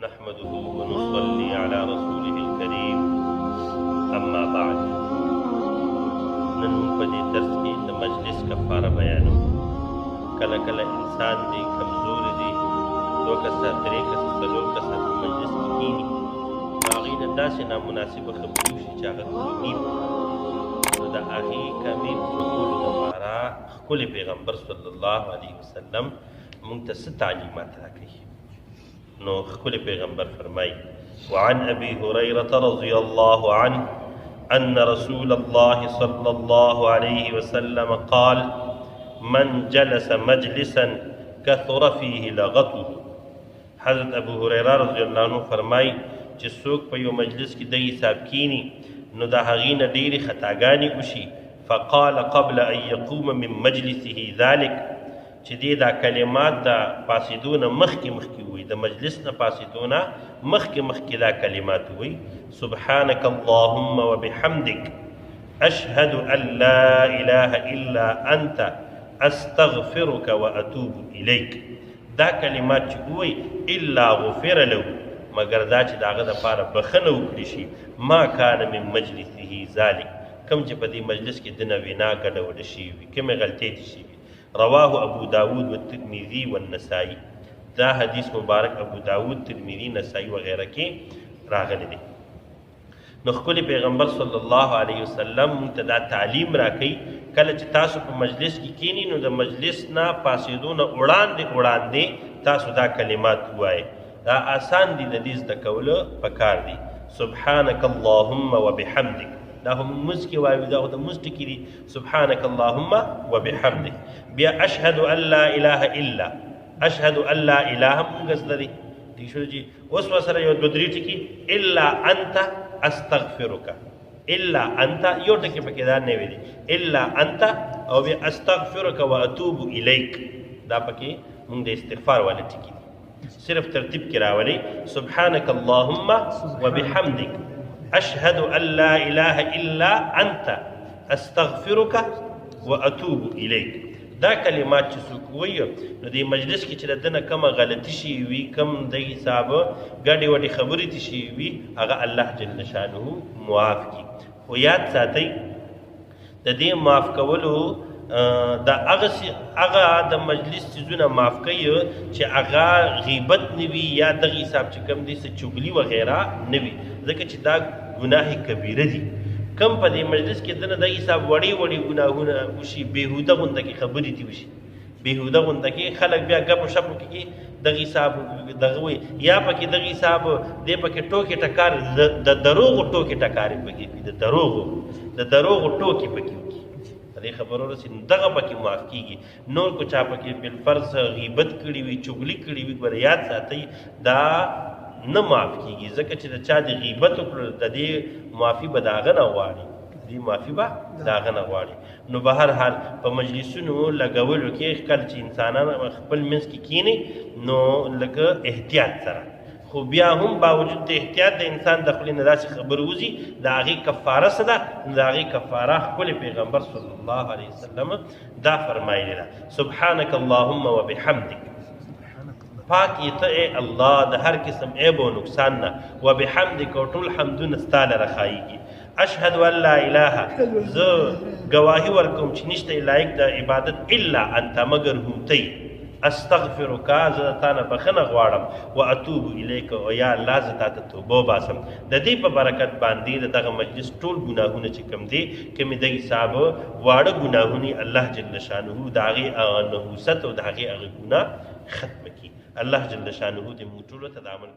نحمده ونصلي على رسوله الكريم اما بعد. نن په دې درس کې د مجلس کفاره بیانو. کله کله انسان دی کمزور دی، 2 کسه 3 کسه 4 کسه په مجلس کې کینی، هغې نه داسې نامناسبه خبرې وشي چې هغه کمي نو د هغې کمې پوره کولو دپاره ښکلی پیغمبر صلی الله علیه وسلم موږ ته څه تعلیمات راکوي. نو ښکلی پیغمبر فرمایي: وعن ابي هريره رضي الله عنه ان رسول الله صلى الله عليه وسلم قال: من جلس مجلسا كثر فيه لغته. حضرت ابو هريره رضی الله عنه فرمایي چې څوک په یو مجلس کې د حساب کینی نو د هغې نه ډېرې خطاګانې وشي. فقال قبل ان يقوم من مجلسه ذلك، چې دې دا کلمات د پاسېدو نه مخکې ووایي، د مجلس نه پاسېدو نه مخکې دا کلمات ووایي: سبحانك اللهم وبحمدك اشهد ان لا اله الا انت استغفرك واتوب الیک. دا کلمات چې ووایي الا غفر له، مګر دا چې د هغه دپاره بخښنه وکړي شي، ما کان من مجلسه ذلک، کوم چې په دې مجلس کې دنه وینا ګډوډه شوي وي، کومې غلطۍ دي شوي. رواه ابو داود والترمذي والنسائی. دا حدیث مبارک ابو داود، ترمذی، نسائی وغیرہ کې راغلی دی. نو ښکلی پیغمبر صلی الله علیه وسلم موږ ته دا تعلیم راکوي، کله چې تاسو په مجلس کې کینی نو د مجلس نه پاسېدو نه وړاندې تاسو دا کلمات ووایئ. دا آسان دي، د دې زده کولو پکار دي. سبحانک اللهم وبحمدک، دا هم مونځ کې وایو، دا خو د مونځ ټکي دي. سبحانک اللهم وبحمدک. بیا اشهد ان لا اله الا، اشهد ان لا اله مونږ زده دي، ٹھیک شو جی. اوس ورسره یو 2-3 ټکي: الا انت استغفرک، الا انت یو ټکي پکې دا نه وي دي، الا انت او بیا استغفرک واتوب الیک، دا پکې مونږ د استغفار والا ټکي دي، صرف ترتیب کې راولي. سبحانک اللهم وبحمدک اشهد ان لا اله الا انت استغفرك واتوب الیک. دا کلمات چې څوک وایي نو د مجلس کې چې د دنه کومه غلطي شوي وي، کوم د حسابه ګډې وډې خبرې تې شوي وي، هغه الله جل شانه معاف کړي. خو یاد ساتئ د دې معاف کولو د هغه د مجلس څیزونه معاف کوي چې هغه غیبت نه وي یا دغه حساب چې کوم دي څه چغلي وغیره نه وي، ځکه چې دا ګناه کبیره دي. کم په دې مجلس کې دنه د حساب وړې ګناهونه وشي، بېهوده غونده کې خبرې دي وشي، بېهوده غونده کې خلک بیا ګپ و شپ کې دغه حساب دغه وایي، یا پکې دغه حساب دی پکې ټوکې ټکار د دروغو ټوکې ټکارې پکې وي، د دروغو ټوکې پکې وکړي. دې خبرو رسي دغه پکې معاف کیږي. نور کو چا پکې بالفرض غیبت کړي وي، چغلي کړي وي، ګوره یاد ساتئ دا نه معاف کیږي، ځکه چې د چا د غیبت وکړو د دې معافي به د هغه نه غواړي، دې معافي به د هغه نه غواړي. نو به هر حال په مجلسونو لګولو کې کله چې انسانان خپل منځ کې کیني نو لږ احتیاط سره، خو بیا هم باوجود د احتیاط د انسان د خولې نه داسې خبر وځي، د هغې کفاره څه ده؟ د هغې کفاره ښکلی پیغمبر صلی الله علیه وسلم دا فرمایلې ده: سبحانک اللهم وبحمدک، پاک یې ته ای الله د هر قسم عیب او نقصان نه، وبحمدک او ټول حمدونه ستا لره ښایېږي. اشهد ان لا اله، زه ګواهي ورکوم چې نشته لایق د عبادت الا انت مګر هم ته. استغفرک، زه تا نه بخښنه غواړم. واتوب الیک، او یا الله زه تا ته توبه وباسم. د دې په برکت باندې د دغه مجلس ټول ګناهونه چې کوم دي، کومې د حساب واړه ګناهونه الله جل شانه د هغې هغه نحوست او د هغې هغه ګناه ختمه کړي. الله جل شانه دې موږ ټولو ته د عمل